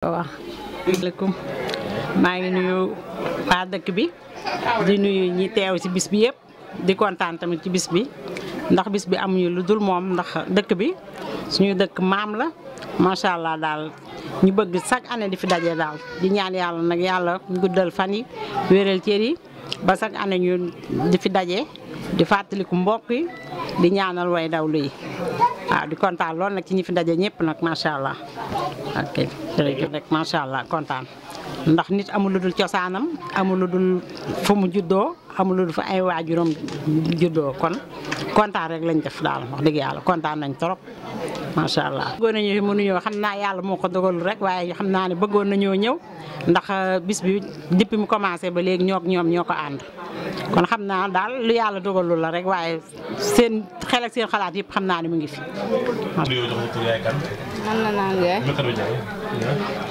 waaw maaleykum maa ngi nuyu waa dëkk bi di nuyu ñi teew ci bis bi yëpp di kontaan tamit ci bis bi ndax bis bi amuñu lu dul moom ndax dëkk bi suñu dëkk maam la macha allah daal ñu bëgg chaque année di fi daje daal di ñaan yàlla nag yàlla guddal fan yi wéral cër yi ba chaque année ñu di fi daje di fàttaliku mbokk yi di ñaanal way dawlu yi waaw di kontaan lool nag ci ñi fi daje ñëpp nag macha allah ok jërëjëf rek macha allah kontaan ndax nit amul lu dul cosaanam amul lu dul fu mu juddoo amul lu dul fa ay waajuram juddoo kon kontaan rek lañ def daal wax dëgg yàlla kontaan nañ trop macha allah. bëggoon nañu mënuñoo xam naa yàlla moo ko dogalul rek waaye xam naa ne bëggoon nañoo ñëw ndax bis bi depuis mu commencé ba léegi ñoom ñoo ko ànd kon xam naa daal lu yàlla dogalul la rek waaye seen xel ak seen xalaat yëpp xam naa ne mu ngi fi.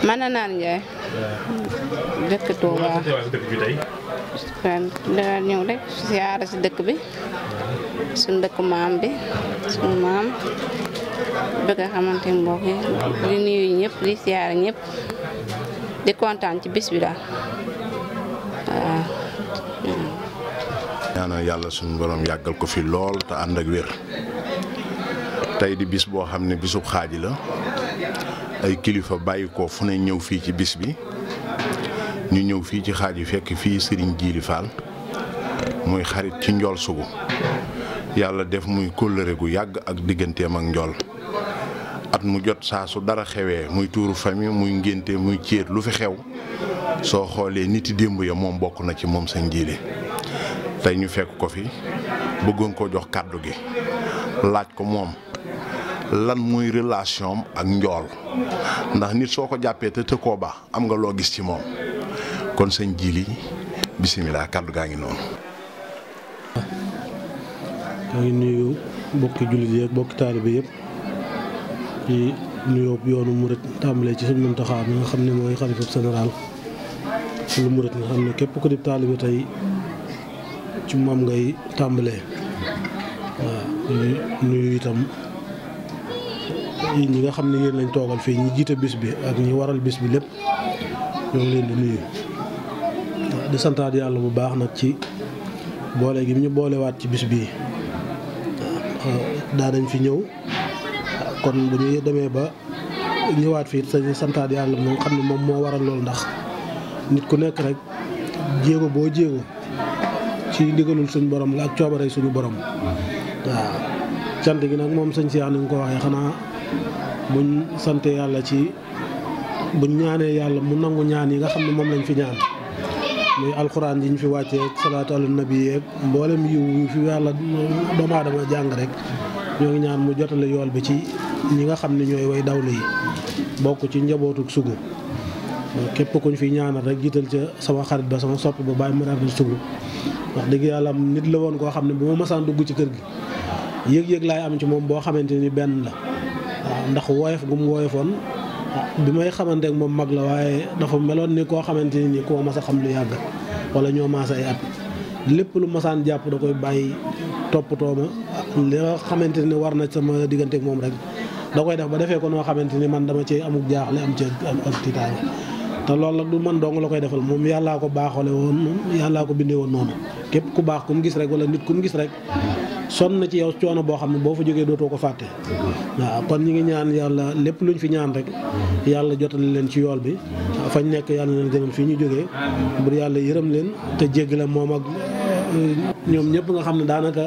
man na naan Ndiaye dëkk Touba da ñëw rek siyaara si dëkk bi suñu dëkk maam bi suñu maam bëgg a xamante mbokk yi di nuyu ñëpp di siyaara ñëpp di kontaan ci bis bi daal waaw. ñaanal yàlla suñu borom yàggal ko fi lool te ànd ak wér tey di bis boo xam ne bisub xaaji la ay kilifa bàyyi ko fu ne ñëw fii ci bis bi ñu ñëw fii ci xaaji fekk fii Serigne Djily Fall muy xarit ci njool sugu yàlla def muy kóllëre gu yàgg ak digganteem ak njool at mu jot saa su dara xewee muy tuuru famille muy ngénte muy céet lu fi xew soo xoolee niti démb ya moom bokk na ci moom Serigne Djily tey ñu fekk ko fi bëggoon koo jox kàddu gi laaj ko moom lan muy relation ak njool ndax nit soo ko jàppee te koo baax am nga loo gis ci moom kon sëñ Djily bisimilah kàddu gaa ngi noonu. maa ngi nuyu mbokki jullit yi ak mbokki taalibe yëpp ci nuyoo yoonu murit tàmbalee ci suñu Muntaxa mi nga xam ne mooy xalifa général suñu murit nga xam ne képp ku di taalibe tey ci moom ngay tàmbalee waaw nuyu itam ñi nga xam ne yéen lañ toogal fii ñi jiite bis bi ak ñi waral bis bi lépp ñoo ngi leen di nuyu di santaat yàlla bu baax nag ci boole gi ñu boolewaat ci bis bii daa dañ fi ñëw kon bu ñu demee ba ñëwaat fii sañu santaat yàlla moo xam ne moom moo waral loolu ndax nit ku nekk rek jéego boo jéego ci ndigalul suñu borom la ak coobare suñu borom waaw cant gi nag moom sëñ Cheikh ni nga ko waxee xanaa buñ sante yàlla ci buñ ñaanee yàlla mu nangu ñaan yi nga xam ne moom lañ fi ñaan muy alxuraan yi ñu fi wàccee ak salaatu ala nabi yeeg mboolem yiw yu fi yàlla doomu aadama jàng rek ñoo ngi ñaan mu jotale yool bi ci ñi nga xam ne ñooy way dawlu yi bokk ci njabootuk sugu képp kuñ fi ñaanal rek jiital ca sama xarit ba sama sopp ba bàyyi marabal sugu wax dëgg yàlla nit la woon koo xam ne bu ma masaan dugg ci kër gi yëg-yëg laay am ci moom boo xamante ni benn la waaw ndax woyof gu mu woyofoon bi may xamante ak moom mag la waaye dafa meloon ni koo xamante ni koo mas a xam lu yàgg wala ñoo maas ay at lépp lu masaan jàpp da koy bàyyi toppatoo ma li nga xamante ni war na sama diggante ak moom rek da koy def ba defee ko noo xamante ni man dama cee amuk jaaxle am ci ak tiitaange te loolu nag du man dong la koy defal moom yàllaa ko baaxoole woon yàllaa ko bindee woon noonu képp ku baax ku mu gis rek wala nit ku mu gis rek sonn na ci yow coono boo xam ne boo fa jógee dootoo ko fàtte waaw kon ñi ngi ñaan yàlla lépp luñ fi ñaan rek yàlla jotale leen ci yool bi fañ nekk yàlla leen gënal fii ñu jógee bur yàlla yërëm leen te jéggale moom ak ñoom ñëpp nga xam ne daanaka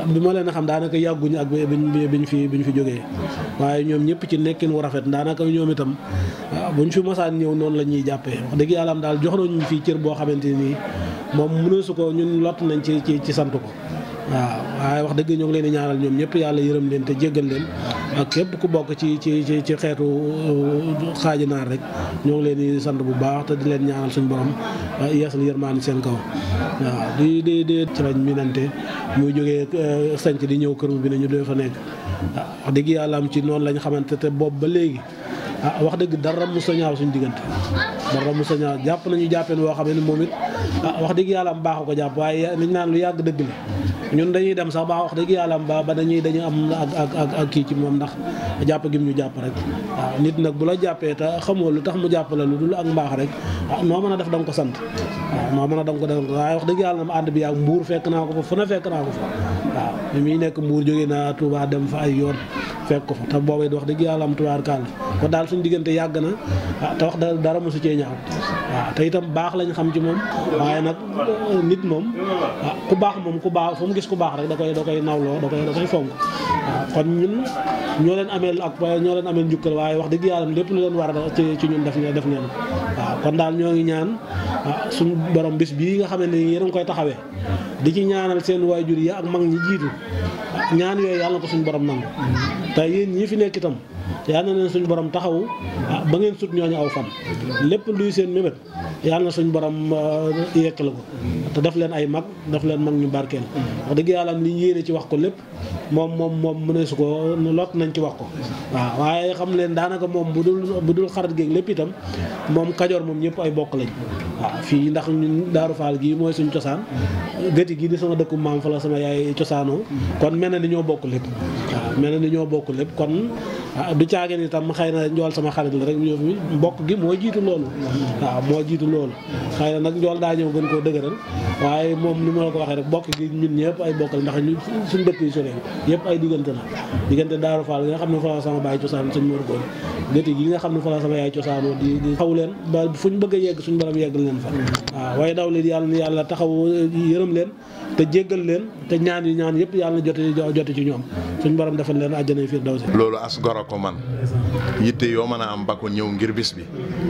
bi ma leen a xam daanaka yàgguñu ak biñ fi jógee waaye ñoom ñëpp ci nekkin wu rafet daanaka ñoom itam buñ fi mosaan ñëw noonu la ñuy jàppee wax dëgg yàlla am daal jox nañu fii cër boo xamante nii moom mëneesu ko ñun lott nañ ci sant ko waaw waaye wax dëgg ñoo ngi leen di ñaanal ñoom ñëpp yàlla yërëm leen te jéggal leen ak képp ku bokk ci xeetu xaaji naar rek ñoo ngi leen di sant bu baax te di leen ñaanal suñu borom yeesal yërmaani seen kaw waaw di ci lañ minante muy jógee sanc di ñëw kër mu bi ne ñu dee fa nekk wax dëgg yàlla am ci noonu lañ xamante te boobu ba léegi wax dëgg dara mos a ñaaw suñu diggante dara mos a ñaaw jàpp nañu jàppeen woo xam ne moom it wax dëgg yàlla am baaxu ko jàpp waaye liñ naan lu yàgg dëgg la ñun dañuy dem sax ba wax dëgg yàlla ba dañu am ak kii ci moom ndax jàpp gi mu ñu jàpp rek waaw nit nag bu la jàppee te xamoo lu tax mu jàpp la lu dul ak mbaax rek noo mën a def da nga ko sant waaw noo mën a danga ko def waaye wax dëgg yàlla na ma ànd bi ak Mbuur fekk naa ko fa fu ne fekk naa ko fa waaw bi muy nekk Mbuur jógee naa Touba dem fa ay yoon fekk ko fa te boobu wax dëgg yàlla am tubaarkaal kon daal suñu diggante yàgg na te wax dara mosu cee ñaaw waaw te itam baax lañ xam ci moom waaye nag nit moom ku baax moom ku baax fu mu gis ku baax rek da koy nawloo da koy fonk waaw kon ñun ñoo leen ameel njukkal waaye wax dëgg yàlla lépp lu leen war ci ñun def ngeen waaw kon daal ñoo ngi ñaan suñu borom bis bii nga xam ne yéen a ngi koy taxawee di ci ñaanal seen waajur yi ak mag ñi jiitu ñaan yooyu yàlla na ko suñu borom nangu te yéen ñi fi nekk itam yàlla na leen suñu borom taxawu ba ngeen sut ñooñu aw fan lépp luy seen mébét yàlla na suñu borom yekk la ko te def leen ay mag def leen mag ñu barkeel wax dëgg yàlla li ñu yéene ci wax ko lépp moom mu ne su ko lot nañ ci wax ko waaw waaye xam leen daanaka moom bu dul xarit géeg lépp itam moom Kajoor moom ñëpp ay bokk lañ waaw fii ndax ñun Daaru Faal gii mooy suñu cosaan gëti gii di sama dëkku maam fa la sama yaay cosaanoo kon mel na ni ñoo bokk lépp waaw mel na ni ñoo bokk lépp kon du caageen itam xëy na njool sama xarit la rek ñoo fi mbokk gi moo jiitu loolu waaw moo jiitu loolu xëy na nag njool daa ñëw gën koo dëgëral waaye moom ni ma la ko waxee rek bokk gi ñun ñëpp ay bokkal ndax ñu suñu dëkk yi sore yëpp ay diggante la diggante Daaru Faal gi nga xam ne fa la sama baay cosaan suñu mor góor gëti gi nga xam ne fa la sama yaay cosaanoo di xaw leen ba fu ñu bëgg a yegg suñu borom yeggal leen fa waaw waaye daw leen yàlla taxaw yërëm leen te jéggal leen te ñaan yëpp yàlla na jote ci ñoom suñu borom defal leen àjjana firdawsi loolu as gor a ko man yitte yoo mën a am ba ko ñëw ngir bis bi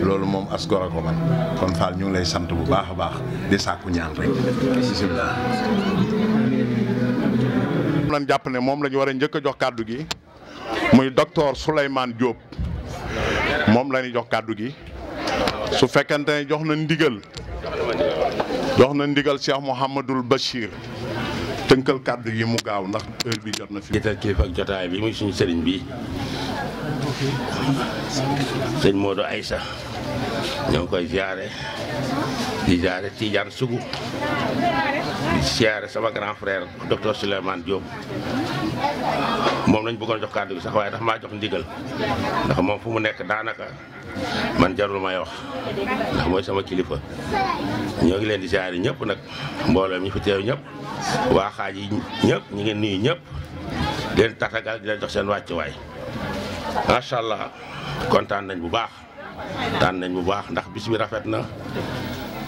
loolu moom as gor a ko man kon Fall ñu ngi lay sant bu baax a baax di sàkku ñaan rek bismillah lan jàpp ne moom la ñu war a njëkk a jox kàddu gi muy docteur Souleymane Diop moom la ñuy jox kàddu gi su fekkente ne jox na ndigal Cheikh Mouhamadoul Bachir tënkal kàddu yi mu gaaw ndax heure bi jot na fi. jiital kilifa ak jotaay bi muy suñu sëriñ bi sëñ Modou Aïssa ñoo ngi koy ziare di ziare Tidiane Sougou di ziare sama grand frère docteur Souleymane Diop moom lañ bëggoon jox kàddu gi sax waaye dafa maa jox ndigal ndax moom fu mu nekk daanaka man jarul may wax ndax mooy sama kilifa ñoo ngi leen di ziare ñëpp nag mbooloo mi fi teew ñëpp waa xaaj yi ñëpp ñu ngi nuyu ñëpp di leen tatagal di leen jox seen wàccuwaay macha allah kontaan nañ bu baax ndax bis bi rafet na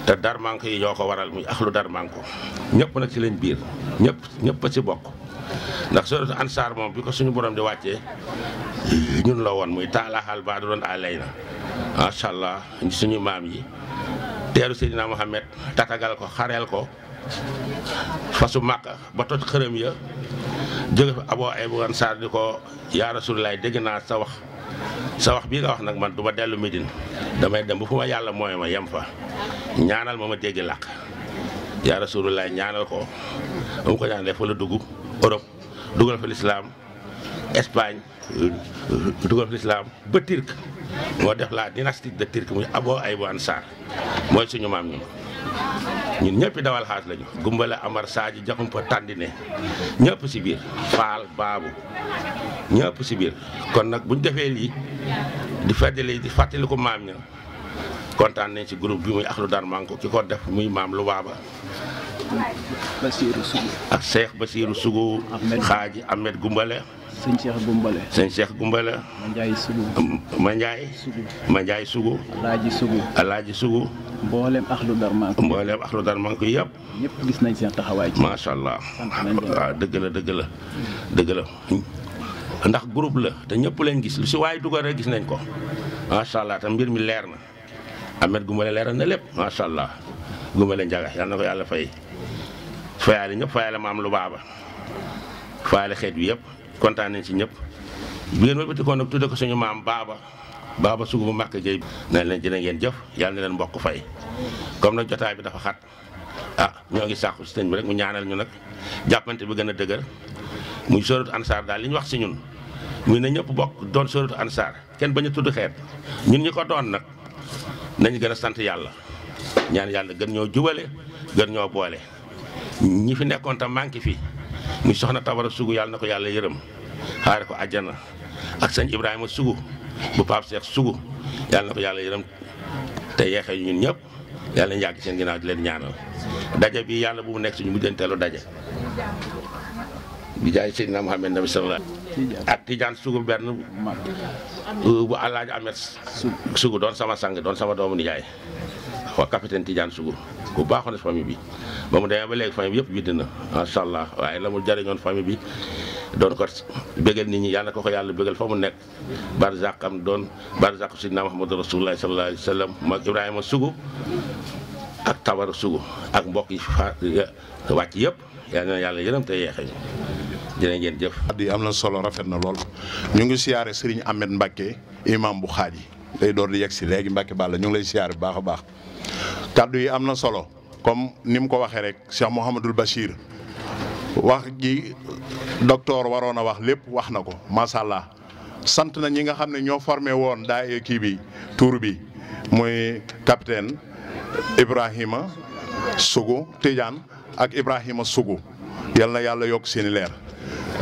te Darmanko yi ñoo ko waral muy axlu Darmanko ñëpp nag ci leen biir ñëpp a ci bokk ndax suratu Ansaar moom bi ko suñu borom di wàccee ñun la woon muy taalaxal ba doon alay na macha allah suñu maam yi teeru Seydina Mohamed tatagal ko xareel ko fasu Màkka ba toj xërëm ya jóge fa Abu Ayyub Ansaar di ko yaa Rasulullah dégg naa sa wax bii nga wax nag man du ma dellu Médine damay dem bu fu ma yàlla mooy ma yem fa ñaanal ma dégg làkk yaa Rasulullah ñaanal ko ba mu ko ñaanalee fa la dugg Europe dugal fa lislaam Espagne dugal fa lislaam ba Turc moo def la dynastie de Turc muy Abu Ayyub Ansaar mooy suñu maam ñun ñëpp dawal xaas lañu gumbale Amar Sadji jaxumpa tàndine ñëpp si biir Faal Baabu ñëpp si biir kon nag buñ defee lii di feddali di fàttali ko maam ña kontaan nañ ci groupe bi muy axlu Darmanko ki ko def muy maam lu baaba Basiirou Sougou ak Cheikh Basiirou Sougou xaaji Ahmed Gumbale sëñ Cheikh Gumbale ma Ndiaye Sougou Alaaji Sougou mboolem axlu Darmanko yëpp ñëpp gis nañ seen taxawaay ci macha allah waaw dëgg la ndax groupe la te ñëpp leen gis lu si waaye dugal rek gis nañ ko macha allah te mbir mi leer na Ahmed Gumbale leeral na lépp macha allah Gumbale Njaga yal na ko yàlla fayaale ñëpp fayaale maam lu baaba fayaale xeet wi yëpp kontaan nañ si ñëpp bi ngeen wëlbati ko nag tudde ko suñu maam baaba Sougou bu Màkka Gueye na leen jërë ngeen jëf yàlla na leen mbokk fay comme nag jotaay bi dafa xat ñoo ngi sàkku si sëñ bi rek mu ñaanal ñu nag jàppante bi gën a dëgër muy sóoratu Ansaar daal li ñu wax si ñun muy ne ñëpp bokk doon sóoratu Ansaar kenn bañ a tudd xeet ñun ñi ko doon nag nañu gën a sant yàlla ñaan yàlla gën ñoo jubale gën ñoo boole ñi fi nekkoon tam manqué fi muy soxna Tabara Sougou yàlla na ko yàlla yërëm xaare ko àjjana ak sëñ Ibrahima Sougou bu Pape Cheikh Sougou yàlla na ko yàlla yërëm te yeexee ñun ñëpp yàlla nañu yàgg seen ginnaaw di leen ñaanal daje bi yàlla bu mu nekk suñu mujjanteelu daje bi jaay Seydina Muhammad nabi sallallahu ak Tidiane Sougou benn bu Alaaji Ahmed Sougou doon sama sang doon sama doomu nijaay waa capitaine Tidiane Sougou ku baaxoon na famille bi ba mu demee ba léegi famille bi yëpp widd na macha allah waaye la mu jëriñoon famille bi doon ko bégal nit ñi yàlla ko yàlla bégal fa mu nekk barzakam doon barzak Seydina Muhammad rasulullah sallallahu alayhi wa sallam mag Ibrahima Sougou ak Tabara Sougou ak mbokk yi fa wàcc yëpp yàlla na yàlla yërëm te yeexe ñu jërë ngeen jëf. addi am na solo rafet na lool ñu ngi siyaare Serigne Ahmed Mbacke imam bu xaaji day door di yegg si léegi Mbacke Balla ñu ngi lay siyaare bu baax a baax kaddu yi am na solo comme ni mu ko waxee rek Cheikh Mouhamadul Bachir wax ji docteur waroon a wax lépp wax na ko macha allah sant na ñi nga xam ne ñoo formé woon daay kii bi tour bi muy capitaine Ibrahima Sougou Tidiane ak Ibrahima Sougou yal na yàlla yokk seeni leer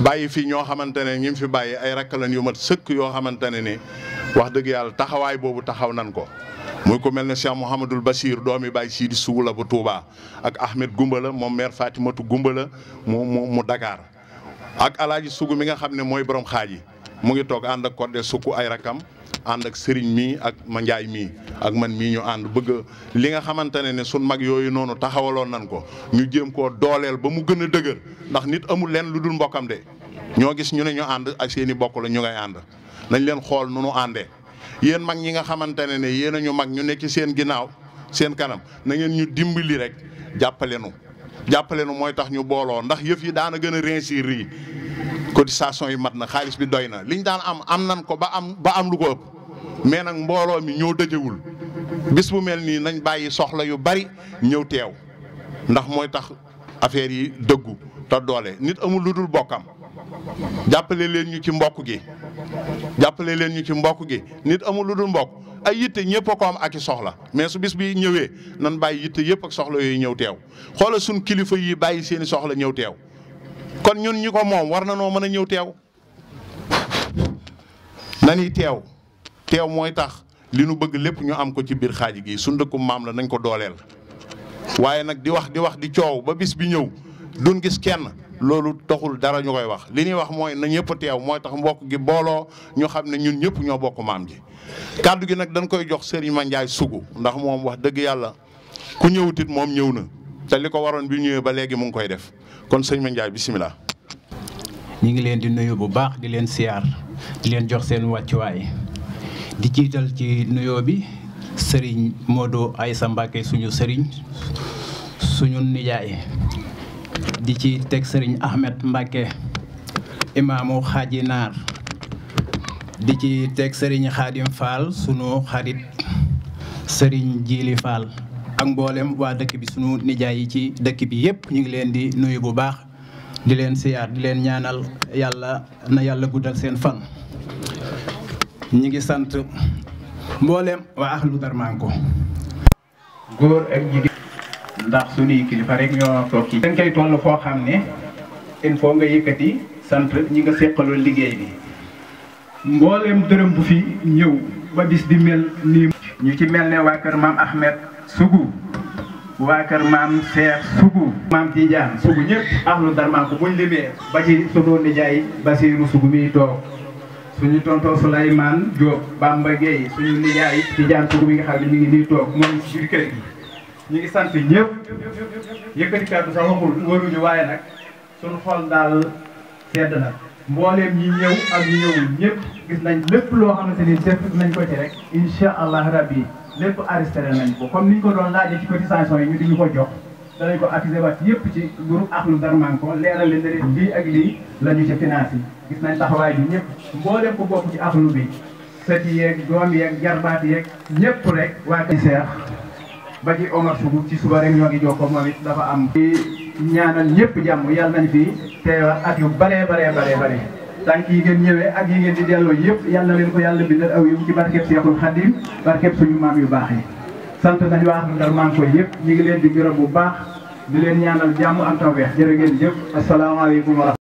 bàyyi fi ñoo xamante ne ñi fi bàyyi ay rakkalan yu mat sëkk yoo xamante ne ni wax dëgg yàlla taxawaay boobu taxaw nan ko muy ko mel ne Cheikh Mouhamadul Bachir doomi Baye Sidi Sougou la bu Touba ak Ahmed Goumbala moom mère Fatimatu Goumbala mu Dakar ak Alaaji Sougou mi nga xam ne mooy borom xaaji mu ngi toog ànd ak Codé Sougou ay rakam ànd ak Serigne mii ak Mandiaye mii ak man mii ñu ànd bëgg li nga xamante ne sun mag yooyu noonu taxawaloon nan ko ñu jéem koo dooleel ba mu gën a dëgër ndax nit amul leen lu dul mbokkam de ñoo gis ñu ne ñu ànd ak seen i bokk la ñu ngay ànd nañ leen xool nu nu àndee yéen mag ñi nga xamante ne yéen a ñu mag ñu nekk ci seen ginnaaw seen kanam na ngeen ñu dimbali rek jàppale nu mooy tax ñu booloo ndax yëf yi daana gën a réussir yi cotisation yi mat na xaalis bi doy na liñ daan am nan ko ba am lu ko ëpp mais nag mbooloo mi ñoo dëjëwul bis bu mel nii nañ bàyyi soxla yu bari ñëw teew ndax mooy tax affaire yi dëggu te doole nit amul lu dul bokkam jàppale leen ñu ci mbokk gi nit amul lu dul mbokk ay yitte ñëpp a ko am ak i soxla mais su bis bi ñëwee nan bàyyi yitte yëpp ak soxla yooyu ñëw teew xoolal suñ kilifa yi bàyyi seeni soxla ñëw teew kon ñun ñi ko moom war na noo mën a ñëw teew nañuy teew mooy tax li nu bëgg lépp ñu am ko ci biir xaaji gi suñ dëkkum maam la nañ ko dooleel waaye nag di wax di coow ba bis bi ñëw duñ gis kenn loolu taxul dara ñu koy wax li ñuy wax mooy na ñëpp teew mooy tax mbokk gi booloo ñu xam ne ñun ñëpp ñoo bokk maam ji kàddu gi nag dañ koy jox Serigne Mandiaye Sougou ndax moom wax dëgg yàlla ku ñëwutit moom ñëw na te li ko waroon bi ñëwee ba léegi mu ngi koy def kon sëñ Mandiaye bisimilah. ñi ngi leen di nuyu bu baax di leen siyaar di leen jox seen wàccuwaay di jiital ci nuyoo bi Serigne Modou Aïssa Mbacke suñu Serigne suñu nijaay di ci teg Serigne Ahmed Mbacke imaamu xaaji naar di ci teg Serigne Khadim Fall sunu xarit Serigne Djili Fall ak mboolem waa dëkk bi sunu nijaay yi ci dëkk bi yëpp ñu ngi leen di nuyu bu baax di leen siyaar di leen ñaanal yàlla na yàlla guddal seen fan. ñi ngi sant mboolem waa Ahlu Darmanko góor ak jigéen ndax suñuy kilifa rek ñoo toog ci dañ koy toll foo xam ne il faut nga yëkkati sant ñi nga seqaloon liggéey bi mboolem dërëm bu fi ñëw ba bis bi mel nii ñu ci mel ne waa kër maam Ahmed Sougou waa kër maam Cheikh Sougou maam Tidiane Sougou ñëpp Ahlu Darmanko buñ limee ba ci sunu nijaay Basirou Sougou miy toog suñu tonton Souleymane Diop Bamba Gueye suñu nijaay Tidiane Sougou mi nga xam ne mi ngi nii toog moom ci biir kër gi ñu ngi sant ñëpp yëkkati kàddu sax waxul waruñu waaye nag suñu xol daal sedd na mbooleem ñi ñëw ak ñi ñëwul ñëpp gis nañ lépp loo xamante ni def nañ ko ci rek incha allah rabbi lépp arrêté nañ ko comme niñ ko doon laajee ci cotisation yi ñu di ñu ko jox danañ ko accusé waat yëpp ci groupe Ahlu Darmanko leeral leen ne lii ak lii la ñu ci financé gis nañ taxawaay bi ñëpp mbooleem ko bokk ci Ahlu bi sët yeeg doom yeeg jarbaat yeeg ñëpp rek waa di seex ba ci Omar Sougou ci suba rek ñoo ngi jokkoo moom it dafa am ñaanal ñëpp jàmm yàlla nañ fi teewaat at yu bare tànk yi ngeen ñëwee ak yi ngeen di delloo yëpp yàlla na leen ko yàlla bindal aw yu ci barkeb Seexul Xadim barkeb suñu maam yu baax yi sant nañu waa Ahlu Darmanko yëpp ñu ngi leen di gërëm bu baax di leen ñaanal jàmm ak tawfeex jërë ngeen jëf asalaamaaleykum wa rahmatulah